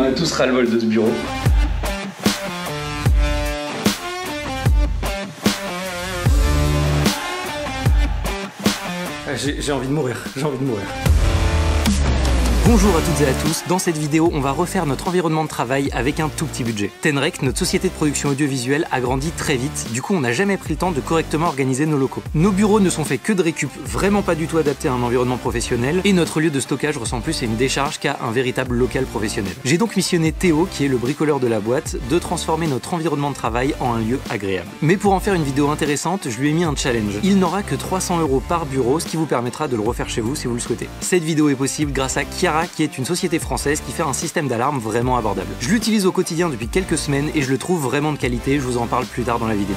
On a tous ras-le-bol de ce bureau. J'ai envie de mourir, Bonjour à toutes et à tous, dans cette vidéo on va refaire notre environnement de travail avec un tout petit budget. Tenrec, notre société de production audiovisuelle, a grandi très vite, du coup on n'a jamais pris le temps de correctement organiser nos locaux. Nos bureaux ne sont faits que de récup, vraiment pas du tout adaptés à un environnement professionnel, et notre lieu de stockage ressemble plus à une décharge qu'à un véritable local professionnel. J'ai donc missionné Théo, qui est le bricoleur de la boîte, de transformer notre environnement de travail en un lieu agréable. Mais pour en faire une vidéo intéressante, je lui ai mis un challenge. Il n'aura que 300 € par bureau, ce qui vous permettra de le refaire chez vous si vous le souhaitez. Cette vidéo est possible grâce à Kiara, qui est une société française qui fait un système d'alarme vraiment abordable. Je l'utilise au quotidien depuis quelques semaines et je le trouve vraiment de qualité, je vous en parle plus tard dans la vidéo.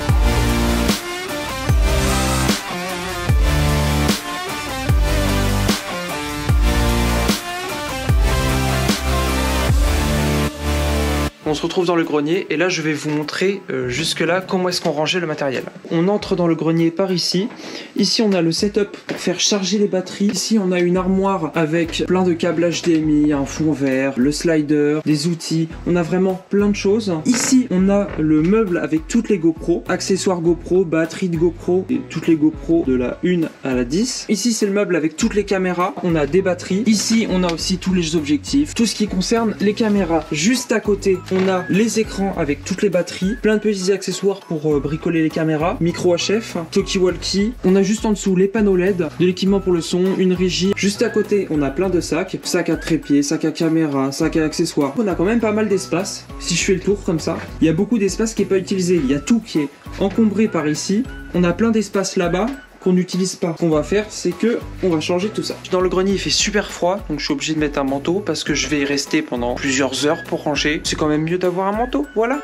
On se retrouve dans le grenier et là je vais vous montrer jusque là comment est-ce qu'on rangeait le matériel. On entre dans le grenier par ici. Ici on a le setup pour faire charger les batteries. Ici on a une armoire avec plein de câbles HDMI, un fond vert, le slider, des outils. On a vraiment plein de choses. Ici on a le meuble avec toutes les GoPro, accessoires GoPro, batterie de GoPro et toutes les GoPro de la 1 à la 10. Ici c'est le meuble avec toutes les caméras. On a des batteries. Ici on a aussi tous les objectifs, tout ce qui concerne les caméras. Juste à côté on a les écrans avec toutes les batteries, plein de petits accessoires pour bricoler les caméras, micro HF, talkie-walkie. On a juste en dessous les panneaux LED, de l'équipement pour le son, une régie. Juste à côté, on a plein de sacs, sacs à trépied, sacs à caméra, sacs à accessoires. On a quand même pas mal d'espace. Si je fais le tour comme ça, il y a beaucoup d'espace qui est pas utilisé. Il y a tout qui est encombré par ici. On a plein d'espace là-bas qu'on n'utilise pas. Ce qu'on va faire, c'est que on va changer tout ça. Dans le grenier, il fait super froid, donc je suis obligé de mettre un manteau parce que je vais y rester pendant plusieurs heures pour ranger. C'est quand même mieux d'avoir un manteau, voilà.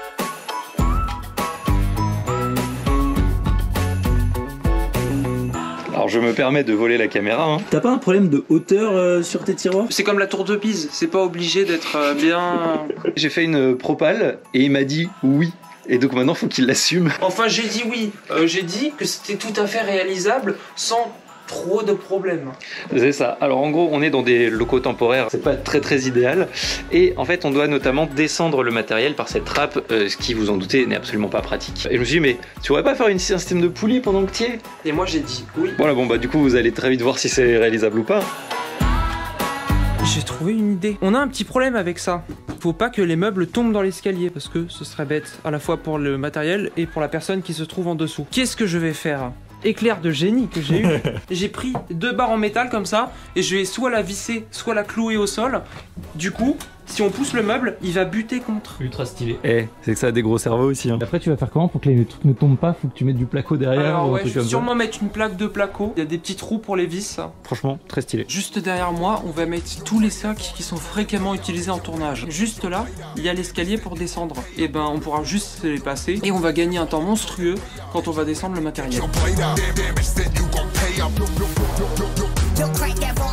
Alors je me permets de voler la caméra. Hein. T'as pas un problème de hauteur sur tes tiroirs? C'est comme la tour de Pise, c'est pas obligé d'être bien... J'ai fait une propale et il m'a dit oui. Et donc maintenant faut qu'il l'assume. Enfin j'ai dit oui, j'ai dit que c'était tout à fait réalisable sans trop de problèmes. C'est ça. Alors en gros on est dans des locaux temporaires, c'est pas très idéal. Et en fait on doit notamment descendre le matériel par cette trappe, ce qui vous en doutez n'est absolument pas pratique. Et je me suis dit mais tu pourrais pas faire un système de poulie pendant que tu y es? Et moi j'ai dit oui. Voilà bon bah du coup vous allez très vite voir si c'est réalisable ou pas. J'ai trouvé une idée. On a un petit problème avec ça. Faut pas que les meubles tombent dans l'escalier parce que ce serait bête à la fois pour le matériel et pour la personne qui se trouve en dessous. Qu'est-ce que je vais faire? Éclair de génie que j'ai eu. J'ai pris 2 barres en métal comme ça et je vais soit la visser, soit la clouer au sol. Du coup, si on pousse le meuble, il va buter contre. Ultra stylé. Eh, c'est que ça a des gros cerveaux aussi. Hein. Après tu vas faire comment pour que les trucs ne tombent pas? Faut que tu mettes du placo derrière. Alors ou un ouais, truc je vais comme sûrement mettre une plaque de placo. Il y a des petits trous pour les vis. Franchement, très stylé. Juste derrière moi, on va mettre tous les sacs qui sont fréquemment utilisés en tournage. Juste là, il y a l'escalier pour descendre. Et ben, on pourra juste les passer et on va gagner un temps monstrueux quand on va descendre le matériel.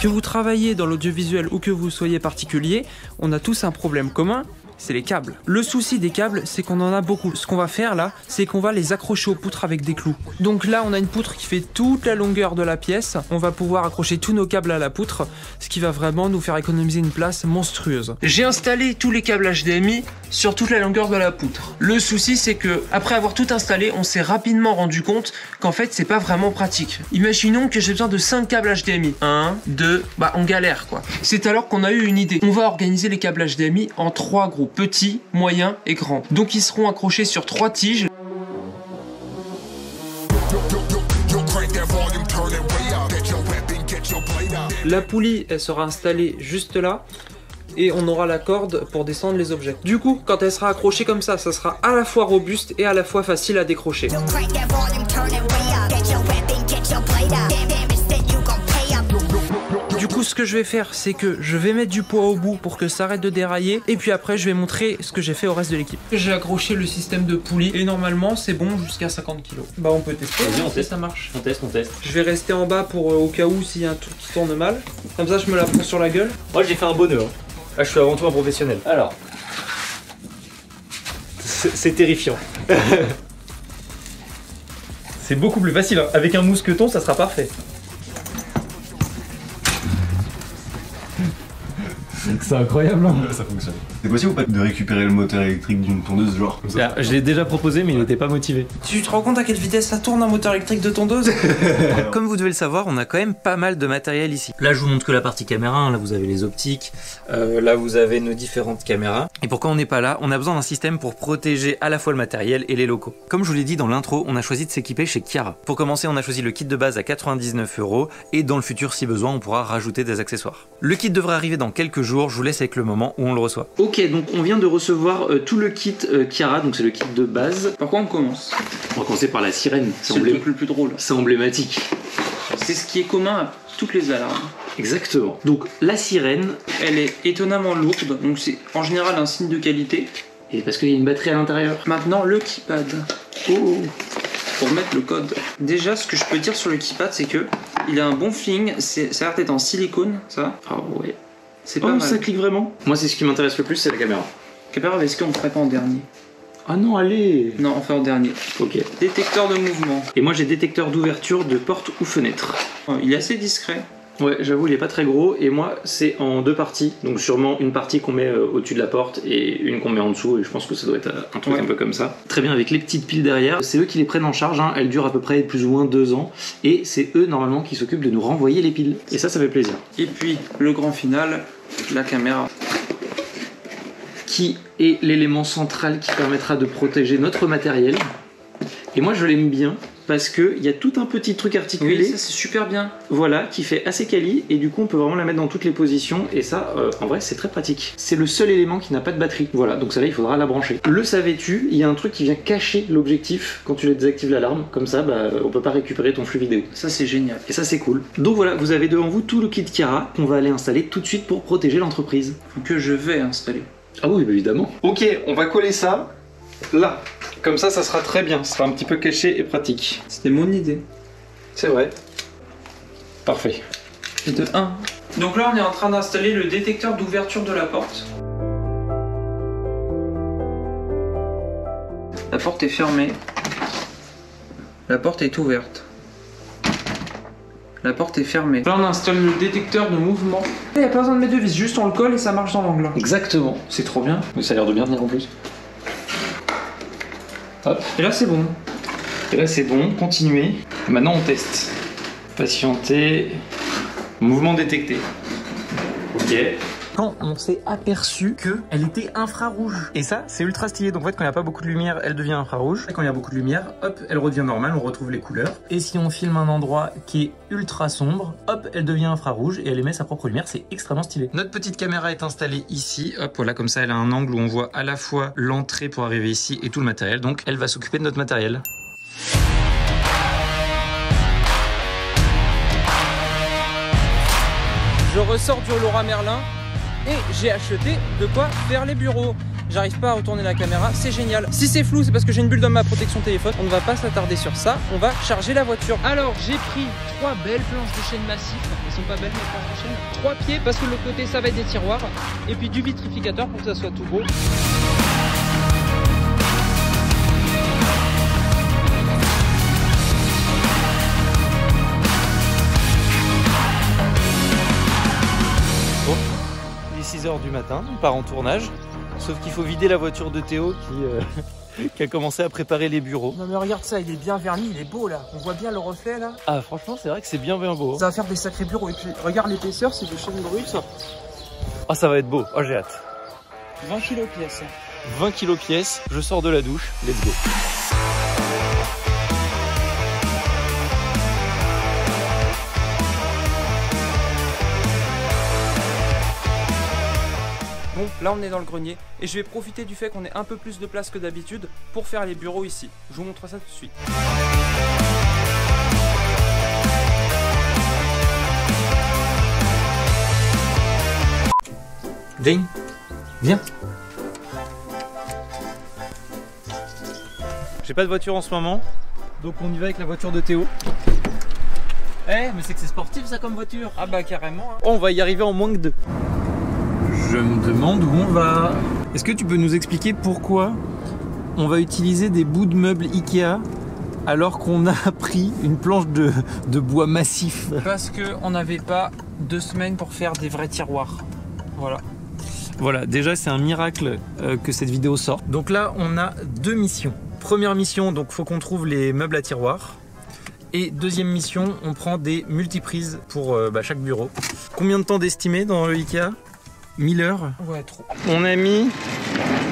Que vous travaillez dans l'audiovisuel ou que vous soyez particulier, on a tous un problème commun, c'est les câbles. Le souci des câbles, c'est qu'on en a beaucoup. Ce qu'on va faire là, c'est qu'on va les accrocher aux poutres avec des clous. Donc là, on a une poutre qui fait toute la longueur de la pièce. On va pouvoir accrocher tous nos câbles à la poutre, ce qui va vraiment nous faire économiser une place monstrueuse. J'ai installé tous les câbles HDMI sur toute la longueur de la poutre. Le souci, c'est que après avoir tout installé, on s'est rapidement rendu compte qu'en fait, c'est pas vraiment pratique. Imaginons que j'ai besoin de 5 câbles HDMI. 1, 2, bah on galère quoi. C'est alors qu'on a eu une idée. On va organiser les câbles HDMI en 3 groupes. Petits, moyens et grands. Donc ils seront accrochés sur 3 tiges. La poulie, elle sera installée juste là. Et on aura la corde pour descendre les objets. Du coup, quand elle sera accrochée comme ça sera à la fois robuste et à la fois facile à décrocher. Du coup, ce que je vais faire, c'est que je vais mettre du poids au bout pour que ça arrête de dérailler. Et puis après, je vais montrer ce que j'ai fait au reste de l'équipe. J'ai accroché le système de poulie et normalement, c'est bon jusqu'à 50 kg. Bah, on peut tester. Vas-y, on teste. Ça marche. On teste. Je vais rester en bas pour au cas où s'il y a un truc qui tourne mal. Comme ça, je me la prends sur la gueule. Moi, j'ai fait un bonheur. Là, je suis avant tout un professionnel. Alors, c'est terrifiant. C'est beaucoup plus facile. Hein. Avec un mousqueton, ça sera parfait. C'est incroyable, hein. Ça fonctionne. C'est possible ou pas de récupérer le moteur électrique d'une tondeuse, genre comme ça? Je l'ai déjà proposé, mais il n'était pas motivé. Tu te rends compte à quelle vitesse ça tourne un moteur électrique de tondeuse? Comme vous devez le savoir, on a quand même pas mal de matériel ici. Là, je vous montre que la partie caméra, hein. Là vous avez les optiques, là vous avez nos différentes caméras. Et pourquoi on n'est pas là? On a besoin d'un système pour protéger à la fois le matériel et les locaux. Comme je vous l'ai dit dans l'intro, on a choisi de s'équiper chez Chiara. Pour commencer, on a choisi le kit de base à 99 € et dans le futur, si besoin, on pourra rajouter des accessoires. Le kit devrait arriver dans quelques jours, je vous laisse avec le moment où on le reçoit. Ok, donc on vient de recevoir tout le kit Chiara, donc c'est le kit de base. Par quoi on commence? On va commencer par la sirène, C'est le truc le plus drôle. c'est emblématique. C'est ce qui est commun à toutes les alarmes. Exactement. Donc la sirène, Elle est étonnamment lourde, donc c'est en général un signe de qualité. et parce qu'il y a une batterie à l'intérieur. Maintenant, le keypad. Oh, pour mettre le code. Déjà, ce que je peux dire sur le keypad, c'est que il a un bon feeling. Ça a l'air d'être en silicone, ça. Ah ouais. C'est pas Oh, mal. ça clique vraiment. Moi, c'est ce qui m'intéresse le plus, c'est la caméra. Caméra, est-ce qu'on ne ferait pas en dernier? Ah non, allez. Non, on fait en dernier. Ok. Détecteur de mouvement. Et moi, j'ai détecteur d'ouverture de porte ou fenêtre. Il est assez discret. Ouais, j'avoue, il est pas très gros. Et moi, c'est en deux parties. Donc sûrement une partie qu'on met au-dessus de la porte et une qu'on met en dessous. Et je pense que ça doit être un truc un peu comme ça. Très bien, avec les petites piles derrière. C'est eux qui les prennent en charge. Hein. Elles durent à peu près plus ou moins 2 ans. Et c'est eux, normalement, qui s'occupent de nous renvoyer les piles. Et ça fait plaisir. Et puis, le grand final, la caméra. Qui est l'élément central qui permettra de protéger notre matériel. Et moi, je l'aime bien. Parce qu'il y a tout un petit truc articulé, Oui, ça c'est super bien. voilà, qui fait assez quali, et du coup on peut vraiment la mettre dans toutes les positions, et ça, en vrai, c'est très pratique. C'est le seul élément qui n'a pas de batterie, voilà, donc ça là, il faudra la brancher. Le savais-tu, il y a un truc qui vient cacher l'objectif quand tu désactives l'alarme, comme ça, bah, on peut pas récupérer ton flux vidéo. Ça c'est génial. Et ça, c'est cool. Donc voilà, vous avez devant vous tout le kit Chiara qu'on va aller installer tout de suite pour protéger l'entreprise. Que je vais installer. Ah oui, bah évidemment. Ok, on va coller ça là. Comme ça sera très bien, ça sera un petit peu caché et pratique. C'était mon idée. C'est vrai. Parfait. Et de 1. Donc là, on est en train d'installer le détecteur d'ouverture de la porte. La porte est fermée. La porte est ouverte. La porte est fermée. Là, on installe le détecteur de mouvement. Il n'y a pas besoin de mettre de vis, juste on le colle et ça marche dans l'angle. Exactement. C'est trop bien. Mais ça a l'air de bien tenir en plus. Hop. Et là, c'est bon. Et là c'est bon, continuez. Maintenant on teste. Patienter. Mouvement détecté. Ok. Quand on s'est aperçu qu'elle était infrarouge. Et ça, c'est ultra stylé. Donc en fait, quand il n'y a pas beaucoup de lumière, elle devient infrarouge. Et quand il y a beaucoup de lumière, hop, elle redevient normale, on retrouve les couleurs. Et si on filme un endroit qui est ultra sombre, hop, elle devient infrarouge et elle émet sa propre lumière. C'est extrêmement stylé. Notre petite caméra est installée ici. Hop, voilà, comme ça, elle a un angle où on voit à la fois l'entrée pour arriver ici et tout le matériel. Donc elle va s'occuper de notre matériel. Je ressors du Leroy Merlin et j'ai acheté de quoi faire les bureaux. J'arrive pas à retourner la caméra, c'est génial. Si c'est flou, c'est parce que j'ai une bulle dans ma protection téléphone. On ne va pas s'attarder sur ça, on va charger la voiture. Alors, j'ai pris 3 belles planches de chaîne massif. Elles sont pas belles mes planches de chaîne. 3 pieds parce que de l'autre côté ça va être des tiroirs. Et puis du vitrificateur pour que ça soit tout beau. Il est 6 h du matin, on part en tournage. Sauf qu'il faut vider la voiture de Théo qui a commencé à préparer les bureaux. Non mais regarde ça, il est bien verni, il est beau là. On voit bien le reflet là. Ah franchement c'est vrai que c'est bien beau. Ça va faire des sacrés bureaux. Et puis regarde l'épaisseur, c'est de chaîne brute. Ah ça va être beau, oh j'ai hâte. 20 kg pièce. 20 kg pièce, je sors de la douche, let's go. Bon, là on est dans le grenier et je vais profiter du fait qu'on ait un peu plus de place que d'habitude pour faire les bureaux ici. Je vous montre ça tout de suite. Jane, viens. J'ai pas de voiture en ce moment, donc on y va avec la voiture de Théo. Eh, mais c'est que c'est sportif ça comme voiture. Ah bah carrément. Hein. Oh, on va y arriver en moins que 2. Je me demande où on va. Est-ce que tu peux nous expliquer pourquoi on va utiliser des bouts de meubles Ikea alors qu'on a pris une planche de bois massif? Parce qu'on n'avait pas 2 semaines pour faire des vrais tiroirs. Voilà. Voilà, déjà c'est un miracle que cette vidéo sorte. Donc là, on a 2 missions. Première mission, donc faut qu'on trouve les meubles à tiroirs. Et deuxième mission, on prend des multiprises pour chaque bureau. Combien de temps d'estimer dans le Ikea? 1000 heures? Ouais, trop. On a mis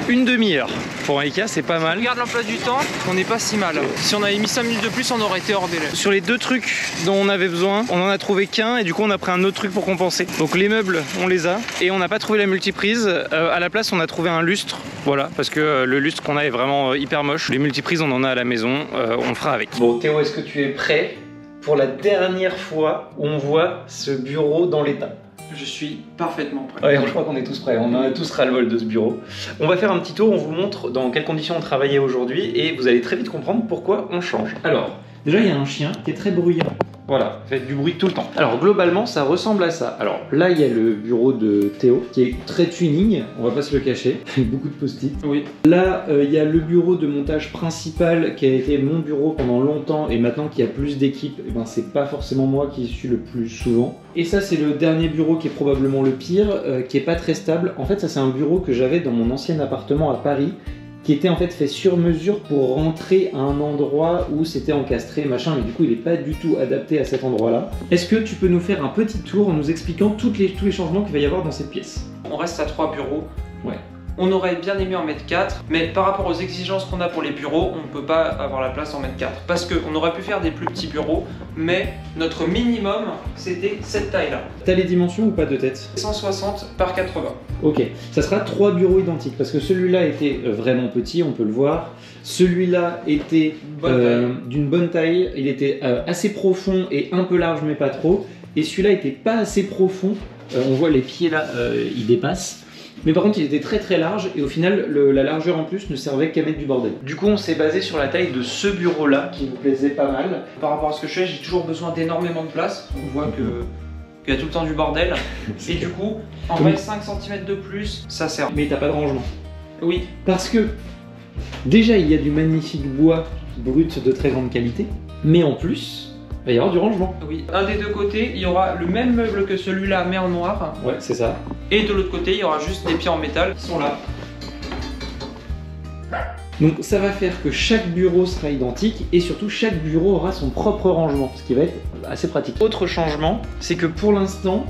une demi-heure. Pour un Ikea, c'est pas mal. Regarde l'emploi du temps, on n'est pas si mal. Si on avait mis 5 minutes de plus, on aurait été hors délai. Sur les 2 trucs dont on avait besoin, on en a trouvé qu'un et du coup on a pris un autre truc pour compenser. Donc les meubles, on les a et on n'a pas trouvé la multiprise. À la place, on a trouvé un lustre. Voilà, parce que le lustre qu'on a est vraiment hyper moche. Les multiprises, on en a à la maison, on le fera avec. Bon, Théo, est-ce que tu es prêt pour la dernière fois où on voit ce bureau dans l'état? Je suis parfaitement prêt. Ouais, je crois qu'on est tous prêts, on en a tous ras-le-bol de ce bureau. On va faire un petit tour, on vous montre dans quelles conditions on travaillait aujourd'hui et vous allez très vite comprendre pourquoi on change. Alors, déjà il y a un chien qui est très bruyant. Voilà, faites du bruit tout le temps. Alors globalement, ça ressemble à ça. Alors là, il y a le bureau de Théo qui est très tuning, on va pas se le cacher, avec beaucoup de post-it. Oui. Là, il y a le bureau de montage principal qui a été mon bureau pendant longtemps et maintenant qu'il y a plus d'équipes, eh ben, c'est pas forcément moi qui y suis le plus souvent. Et ça, c'est le dernier bureau qui est probablement le pire, qui est pas très stable. En fait, ça c'est un bureau que j'avais dans mon ancien appartement à Paris, qui était en fait fait sur mesure pour rentrer à un endroit où c'était encastré, machin, mais du coup il n'est pas du tout adapté à cet endroit-là. Est-ce que tu peux nous faire un petit tour en nous expliquant tous les changements qu'il va y avoir dans cette pièce? On reste à 3 bureaux. Ouais. On aurait bien aimé en mettre 4, mais par rapport aux exigences qu'on a pour les bureaux, on ne peut pas avoir la place en mettre 4. Parce qu'on aurait pu faire des plus petits bureaux, mais notre minimum, c'était cette taille-là. T'as les dimensions ou pas de tête? 160 par 80. Ok, ça sera 3 bureaux identiques, parce que celui-là était vraiment petit, on peut le voir. Celui-là était d'une bonne taille, il était assez profond et un peu large, mais pas trop. Et celui-là était pas assez profond, on voit les pieds là, ils dépassent. Mais par contre il était très très large et au final la largeur en plus ne servait qu'à mettre du bordel. Du coup on s'est basé sur la taille de ce bureau là qui nous plaisait pas mal. Par rapport à ce que je fais, j'ai toujours besoin d'énormément de place. On voit qu'il y a tout le temps du bordel. Et du coup, en vrai 5 cm de plus, ça sert. Mais t'as pas de rangement. Oui. Parce que déjà il y a du magnifique bois brut de très grande qualité, mais en plus il va y avoir du rangement. Oui. Un des 2 côtés, il y aura le même meuble que celui-là mais en noir. Ouais, c'est ça. Et de l'autre côté, il y aura juste des pieds en métal qui sont là. Donc ça va faire que chaque bureau sera identique et surtout chaque bureau aura son propre rangement, ce qui va être assez pratique. Autre changement, c'est que pour l'instant,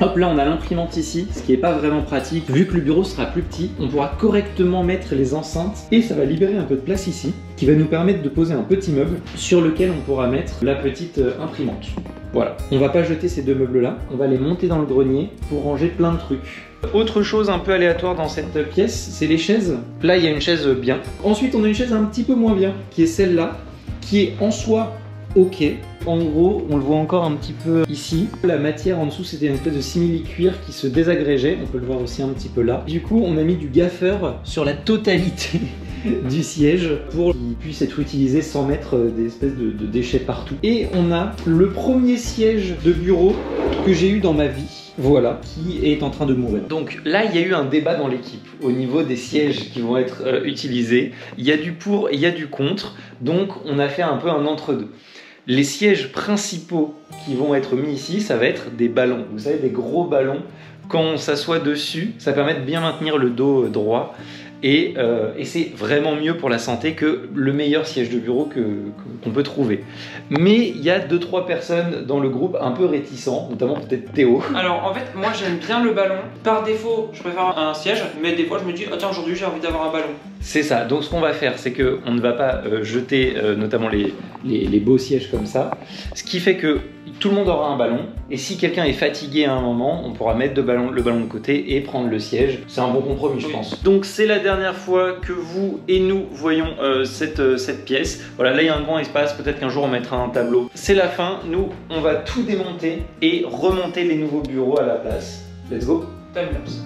hop là on a l'imprimante ici, ce qui n'est pas vraiment pratique. Vu que le bureau sera plus petit, on pourra correctement mettre les enceintes et ça va libérer un peu de place ici, qui va nous permettre de poser un petit meuble sur lequel on pourra mettre la petite imprimante. Voilà, on va pas jeter ces 2 meubles là, on va les monter dans le grenier pour ranger plein de trucs. Autre chose un peu aléatoire dans cette pièce, c'est les chaises. Là il y a une chaise bien. Ensuite on a une chaise un petit peu moins bien, qui est celle-là, qui est en soi ok. En gros, on le voit encore un petit peu ici. La matière en dessous, c'était une espèce de simili-cuir qui se désagrégeait. On peut le voir aussi un petit peu là. Du coup, on a mis du gaffeur sur la totalité du siège pour qu'il puisse être utilisé sans mettre des espèces de déchets partout. Et on a le premier siège de bureau que j'ai eu dans ma vie. Voilà, qui est en train de mourir. Donc là, il y a eu un débat dans l'équipe au niveau des sièges qui vont être utilisés. Il y a du pour et il y a du contre. Donc on a fait un peu un entre-deux. Les sièges principaux qui vont être mis ici, ça va être des ballons. Vous savez, des gros ballons. Quand on s'assoit dessus, ça permet de bien maintenir le dos droit. Et c'est vraiment mieux pour la santé que le meilleur siège de bureau qu'on peut trouver. Mais il y a 2-3 personnes dans le groupe un peu réticents, notamment peut-être Théo. Alors en fait, moi j'aime bien le ballon. Par défaut, je préfère un siège, mais des fois je me dis, ah tiens, aujourd'hui j'ai envie d'avoir un ballon. C'est ça, donc ce qu'on va faire, c'est qu'on ne va pas jeter notamment les beaux sièges comme ça. Ce qui fait que tout le monde aura un ballon, et si quelqu'un est fatigué à un moment, on pourra mettre le ballon de côté et prendre le siège. C'est un bon compromis, je pense. Donc c'est la dernière fois que vous et nous voyons cette pièce. Voilà, là il y a un grand espace, peut-être qu'un jour on mettra un tableau. C'est la fin, nous on va tout démonter et remonter les nouveaux bureaux à la place. Let's go. Timelapse.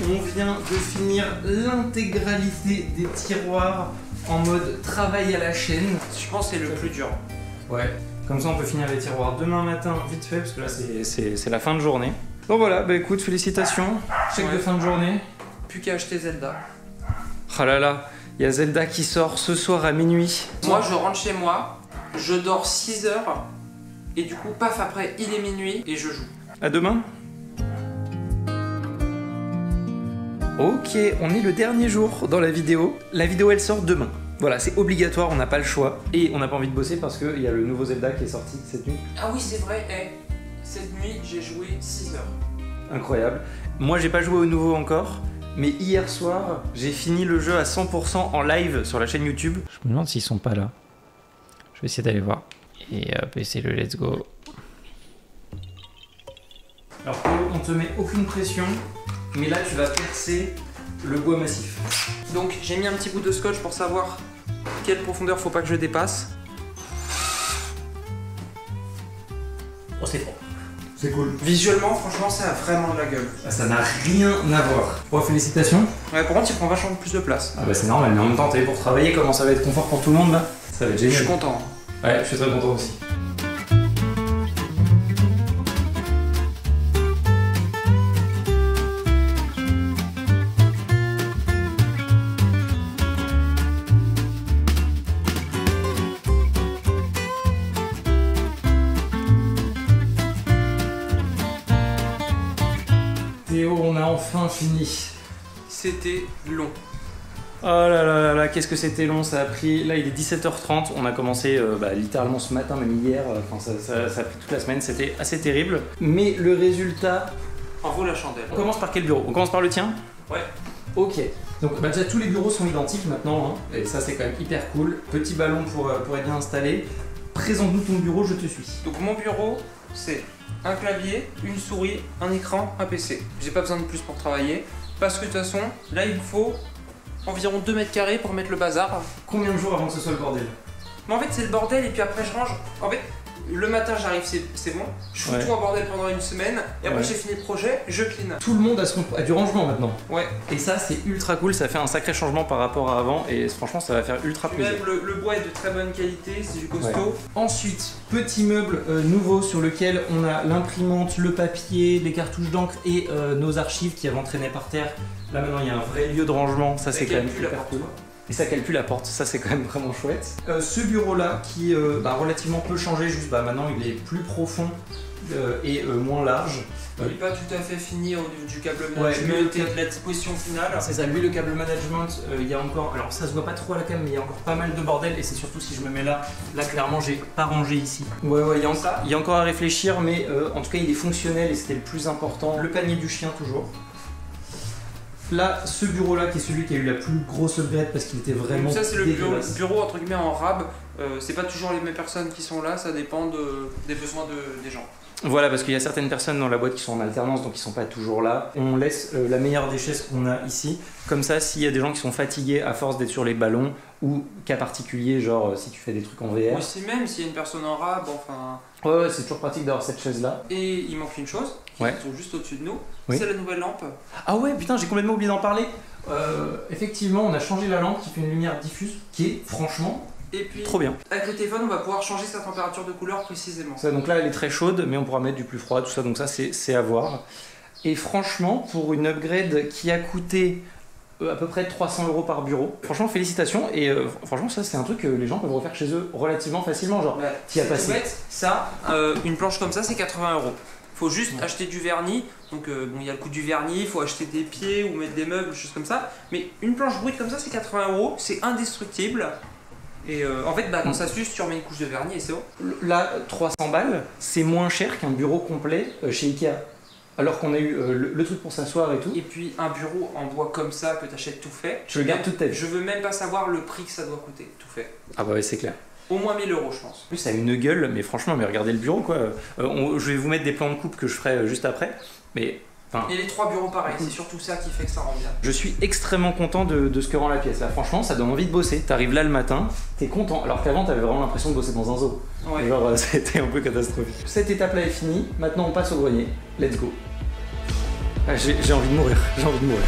On vient de finir l'intégralité des tiroirs en mode travail à la chaîne. Je pense que c'est le plus dur. Ouais, comme ça on peut finir les tiroirs demain matin vite fait parce que là c'est la fin de journée. Bon voilà, bah écoute, félicitations, chèque de fin de journée. Plus qu'à acheter Zelda. Ah là là, Il y a Zelda qui sort ce soir à minuit. Moi, je rentre chez moi, je dors 6 heures, et du coup, paf, après, il est minuit, et je joue. À demain. Ok, on est le dernier jour dans la vidéo. La vidéo, elle sort demain. Voilà, c'est obligatoire, on n'a pas le choix. Et on n'a pas envie de bosser parce qu'il y a le nouveau Zelda qui est sorti cette nuit. Ah oui, c'est vrai, cette nuit, j'ai joué 6 heures. Incroyable. Moi, j'ai pas joué au nouveau encore. Mais hier soir, j'ai fini le jeu à 100% en live sur la chaîne YouTube. Je me demande s'ils sont pas là. Je vais essayer d'aller voir. Et hop, et c'est le let's go. Alors on te met aucune pression, mais là tu vas percer le bois massif. Donc j'ai mis un petit bout de scotch pour savoir quelle profondeur faut pas que je dépasse. Oh c'est bon. C'est cool. Visuellement, franchement, ça a vraiment de la gueule. Ça n'a rien à voir. Bon, félicitations. Ouais, par contre, il prend vachement plus de place. Ah bah c'est normal, mais en même temps, t'as vu pour travailler, comment ça va être confort pour tout le monde là? Ça va être génial. Je suis content. Ouais, je suis très content aussi. Théo, on a enfin fini. C'était long. Oh là là là là, qu'est-ce que c'était long, ça a pris... Là il est 17h30, on a commencé littéralement ce matin, même hier, enfin ça a pris toute la semaine, c'était assez terrible. Mais le résultat... En vaut la chandelle. On commence par quel bureau? On commence par le tien? Ouais. Ok, donc déjà tous les bureaux sont identiques maintenant, hein, et ça c'est quand même hyper cool. Petit ballon pour être bien installé. Présente-nous ton bureau, je te suis. Donc mon bureau, c'est un clavier, une souris, un écran, un PC. J'ai pas besoin de plus pour travailler, parce que de toute façon, là il me faut environ 2 mètres carrés pour mettre le bazar. Combien de jours avant que ce soit le bordel? Mais en fait c'est le bordel et puis après je range. En fait, le matin j'arrive, c'est bon. Je fous tout en bordel pendant une semaine et après j'ai fini le projet, je clean. Tout le monde a du rangement maintenant. Ouais. Et ça c'est ultra cool, ça fait un sacré changement par rapport à avant et franchement ça va faire ultra plaisir. Même le bois est de très bonne qualité, c'est du costaud. Ouais. Ensuite, petit meuble nouveau sur lequel on a l'imprimante, le papier, les cartouches d'encre et nos archives qui avant traînaient par terre. Là maintenant il y a un vrai lieu de rangement, ça c'est quand même super cool. Et ça calcule la porte, ça c'est quand même vraiment chouette. Ce bureau là qui relativement peu changé, juste maintenant il est plus profond et moins large. Il n'est pas tout à fait fini au niveau du câble management et de la disposition finale. C'est ça, lui le câble management, il y a encore, alors ça se voit pas trop à la cam, mais il y a encore pas mal de bordel et c'est surtout si je me mets là clairement j'ai pas rangé ici. Ouais, il y a encore à réfléchir, mais en tout cas il est fonctionnel et c'était le plus important. Le panier du chien toujours. Là, ce bureau-là, qui est celui qui a eu la plus grosse upgrade parce qu'il était vraiment dégueulasse. Ça, c'est le bureau entre guillemets en rab. C'est pas toujours les mêmes personnes qui sont là, ça dépend des besoins des gens. Voilà, parce qu'il y a certaines personnes dans la boîte qui sont en alternance, donc ils sont pas toujours là. On laisse la meilleure des chaises qu'on a ici. Comme ça, s'il y a des gens qui sont fatigués à force d'être sur les ballons, ou cas particulier, genre si tu fais des trucs en VR. Ou si même s'il y a une personne en rab, enfin... Ouais, c'est toujours pratique d'avoir cette chaise-là. Et il manque une chose, qui sont juste au-dessus de nous, c'est la nouvelle lampe. Ah ouais, putain, j'ai complètement oublié d'en parler. Effectivement, on a changé la lampe qui fait une lumière diffuse, qui est franchement... Et puis, trop bien. Avec le téléphone, on va pouvoir changer sa température de couleur précisément. Ça, donc là, elle est très chaude, mais on pourra mettre du plus froid, tout ça, donc ça, c'est à voir. Et franchement, pour une upgrade qui a coûté à peu près 300 € par bureau, franchement, félicitations. Et franchement, ça, c'est un truc que les gens peuvent refaire chez eux relativement facilement. Genre, t'y as passé. Ça, une planche comme ça, c'est 80 €. Faut juste acheter du vernis, donc bon, il y a le coût du vernis, il faut acheter des pieds ou mettre des meubles, choses comme ça. Mais une planche brute comme ça, c'est 80 €, c'est indestructible. Et en fait, quand ça s'use, tu remets une couche de vernis et c'est bon. Là, 300 balles, c'est moins cher qu'un bureau complet chez Ikea. Alors qu'on a eu le truc pour s'asseoir et tout. Et puis un bureau en bois comme ça que tu achètes tout fait. Je le garde toute ta vie. Je veux même pas savoir le prix que ça doit coûter, tout fait. Ah bah ouais, c'est clair. Au moins 1000 €, je pense. En plus, ça a une gueule, mais franchement, mais regardez le bureau quoi. Je vais vous mettre des plans de coupe que je ferai juste après. Mais et les 3 bureaux pareils, c'est surtout ça qui fait que ça rend bien. Je suis extrêmement content de ce que rend la pièce. Là, franchement, ça donne envie de bosser. T'arrives là le matin, t'es content. Alors qu'avant, t'avais vraiment l'impression de bosser dans un zoo. Ouais. Genre, c'était un peu catastrophique. Cette étape-là est finie. Maintenant, on passe au grenier. Let's go. Ah, j'ai envie de mourir. J'ai envie de mourir.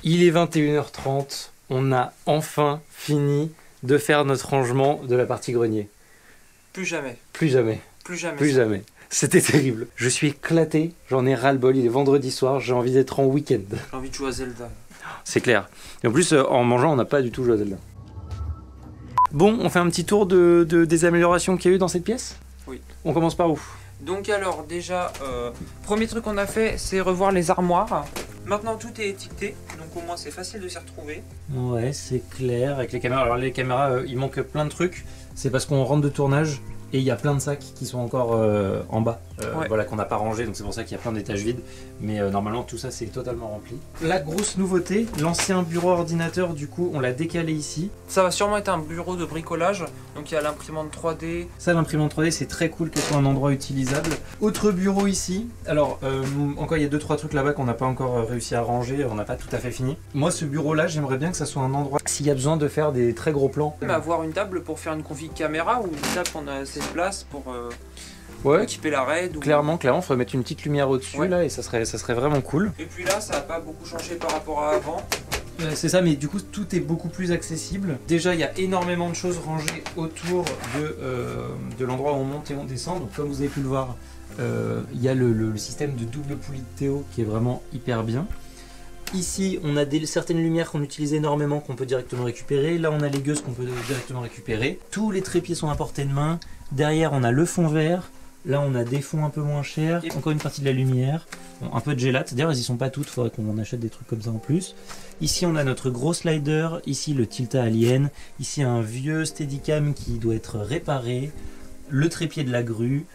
Il est 21h30, On a enfin fini de faire notre rangement de la partie grenier. Plus jamais. Plus jamais. Plus jamais. Plus jamais. C'était terrible. Je suis éclaté, j'en ai ras-le-bol, il est vendredi soir, j'ai envie d'être en week-end. J'ai envie de jouer à Zelda. C'est clair. Et en plus, en mangeant, on n'a pas du tout joué à Zelda. Bon, on fait un petit tour des améliorations qu'il y a eu dans cette pièce? Oui. On commence par où? Donc alors déjà, premier truc qu'on a fait, c'est revoir les armoires. Maintenant tout est étiqueté, donc au moins c'est facile de s'y retrouver. Ouais, c'est clair avec les caméras. Alors les caméras, il manque plein de trucs. C'est parce qu'on rentre de tournage et il y a plein de sacs qui sont encore en bas. Ouais. Voilà, qu'on n'a pas rangé, donc c'est pour ça qu'il y a plein d'étages vides. Mais normalement tout ça c'est totalement rempli. La grosse nouveauté, l'ancien bureau ordinateur, du coup on l'a décalé ici. Ça va sûrement être un bureau de bricolage, donc il y a l'imprimante 3D. Ça, l'imprimante 3D, c'est très cool qu'elle soit un endroit utilisable. Autre bureau ici. Alors, encore, il y a 2-3 trucs là-bas qu'on n'a pas encore réussi à ranger, on n'a pas tout à fait fini. Moi, ce bureau-là, j'aimerais bien que ça soit un endroit, s'il y a besoin de faire des très gros plans. Même avoir une table pour faire une config caméra, ou une table qu'on a assez de place pour Ouais, équiper la RAID. Ou... clairement, il faudrait mettre une petite lumière au-dessus, Ouais. là, et ça serait vraiment cool. Et puis là, ça n'a pas beaucoup changé par rapport à avant. C'est ça, mais du coup tout est beaucoup plus accessible. Déjà il y a énormément de choses rangées autour de l'endroit où on monte et on descend. Donc comme vous avez pu le voir, il y a le système de double poulie de Théo qui est vraiment hyper bien. Ici on a certaines lumières qu'on utilise énormément qu'on peut directement récupérer. Là on a les gueuses qu'on peut directement récupérer. Tous les trépieds sont à portée de main. Derrière on a le fond vert. Là on a des fonds un peu moins chers. Encore une partie de la lumière. Bon, un peu de gélate. D'ailleurs elles y sont pas toutes, il faudrait qu'on en achète des trucs comme ça en plus. Ici on a notre gros slider, ici le Tilta Alien, ici un vieux Steadicam qui doit être réparé, le trépied de la grue,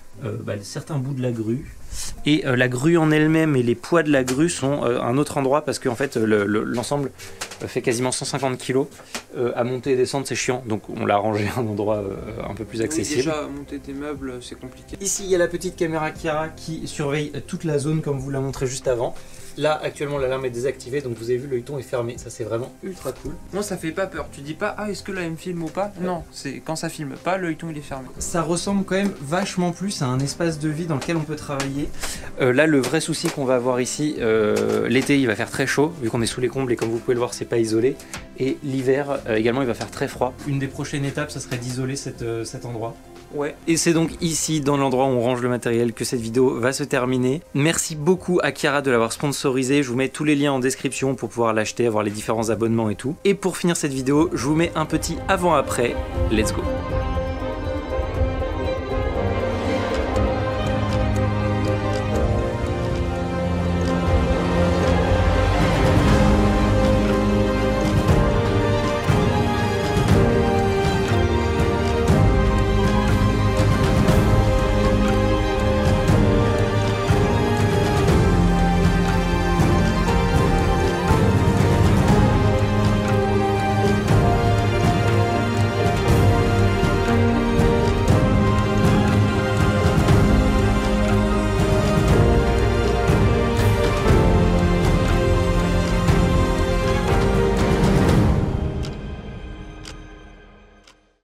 certains bouts de la grue, et la grue en elle-même et les poids de la grue sont à un autre endroit parce qu'en fait l'ensemble fait quasiment 150 kg. À monter et descendre c'est chiant, donc on l'a rangé à un endroit un peu plus accessible. Oui, déjà monter des meubles c'est compliqué. Ici il y a la petite caméra Kiara qui surveille toute la zone comme vous l'a montré juste avant. Là actuellement l'alarme est désactivée, donc vous avez vu le huton est fermé, ça c'est vraiment ultra cool. Moi ça fait pas peur, tu dis pas est-ce que là il me filme ou pas? Non, c'est quand ça filme pas, le huton il est fermé. Ça ressemble quand même vachement plus à un espace de vie dans lequel on peut travailler. Là le vrai souci qu'on va avoir ici, l'été il va faire très chaud vu qu'on est sous les combles et comme vous pouvez le voir c'est pas isolé. Et l'hiver également il va faire très froid. Une des prochaines étapes ça serait d'isoler cet endroit. Ouais. Et c'est donc ici, dans l'endroit où on range le matériel, que cette vidéo va se terminer. Merci beaucoup à Kiara de l'avoir sponsorisé. Je vous mets tous les liens en description pour pouvoir l'acheter, avoir les différents abonnements et tout. Et pour finir cette vidéo, je vous mets un petit avant-après. Let's go!